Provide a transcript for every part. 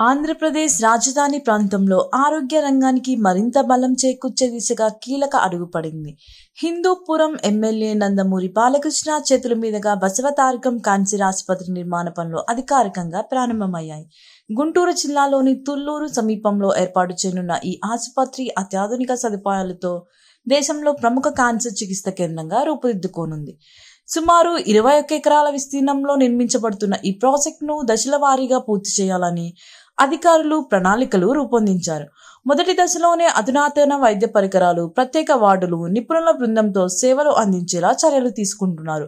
ఆంధ్రప్రదేశ్ రాజధాని ప్రాంతంలో ఆరోగ్య రంగానికి మరింత బలం చేకూర్చే దిశగా కీలక అడుగు పడింది. హిందూపురం ఎమ్మెల్యే నందమూరి బాలకృష్ణ చేతుల మీదుగా బసవతారకం క్యాన్సర్ ఆసుపత్రి నిర్మాణ పనులు అధికారికంగా ప్రారంభమయ్యాయి. గుంటూరు జిల్లాలోని తుళ్లూరు సమీపంలో ఏర్పాటు చేయనున్న ఈ ఆసుపత్రి అత్యాధునిక సదుపాయాలతో దేశంలో ప్రముఖ క్యాన్సర్ చికిత్స కేంద్రంగా రూపుదిద్దుకోనుంది. సుమారు 21 ఎకరాల విస్తీర్ణంలో నిర్మించబడుతున్న ఈ ప్రాజెక్టును దశల వారీగా పూర్తి చేయాలని అధికారులు ప్రణాళికలు రూపొందించారు. మొదటి దశలోనే అధునాతన వైద్య పరికరాలు, ప్రత్యేక వార్డులు, నిపుణుల బృందంతో సేవలు అందించేలా చర్యలు తీసుకుంటున్నారు.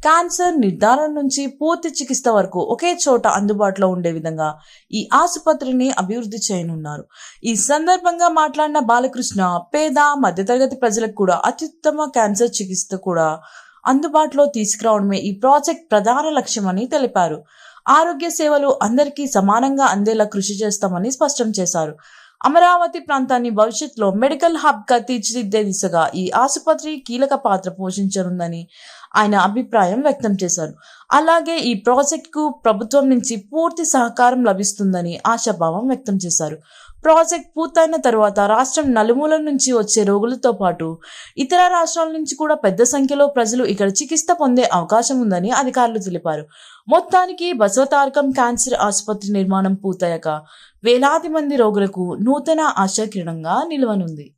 క్యాన్సర్ నిర్ధారణ నుంచి పూర్తి చికిత్స వరకు ఒకే చోట అందుబాటులో ఉండే విధంగా ఈ ఆసుపత్రిని అభివృద్ధి చేయనున్నారు. ఈ సందర్భంగా మాట్లాడిన బాలకృష్ణ, పేద మధ్యతరగతి ప్రజలకు కూడా అత్యుత్తమ క్యాన్సర్ చికిత్స కూడా అందుబాటులో తీసుకురావడమే ఈ ప్రాజెక్ట్ ప్రధాన లక్ష్యమని తెలిపారు. ఆరోగ్య సేవలు అందరికీ సమానంగా అందేలా కృషి చేస్తామని స్పష్టం చేశారు. అమరావతి ప్రాంతాన్ని భవిష్యత్తులో మెడికల్ హబ్గా తీర్చిదిద్దే దిశగా ఈ ఆసుపత్రి కీలక పాత్ర పోషించనుందని ఆయన అభిప్రాయం వ్యక్తం చేశారు. అలాగే ఈ ప్రాజెక్టుకు ప్రభుత్వం నుంచి పూర్తి సహకారం లభిస్తుందని ఆశాభావం వ్యక్తం చేశారు. ప్రాజెక్ట్ పూర్తయిన తర్వాత రాష్ట్రం నలుమూలల నుంచి వచ్చే రోగులతో పాటు ఇతర రాష్ట్రాల నుంచి కూడా పెద్ద సంఖ్యలో ప్రజలు ఇక్కడ చికిత్స పొందే అవకాశం ఉందని అధికారులు తెలిపారు. మొత్తానికి బసవతారకం క్యాన్సర్ ఆసుపత్రి నిర్మాణం పూర్తయ్యాక వేలాది మంది రోగులకు నూతన ఆశాకిరణంగా నిలవనుంది.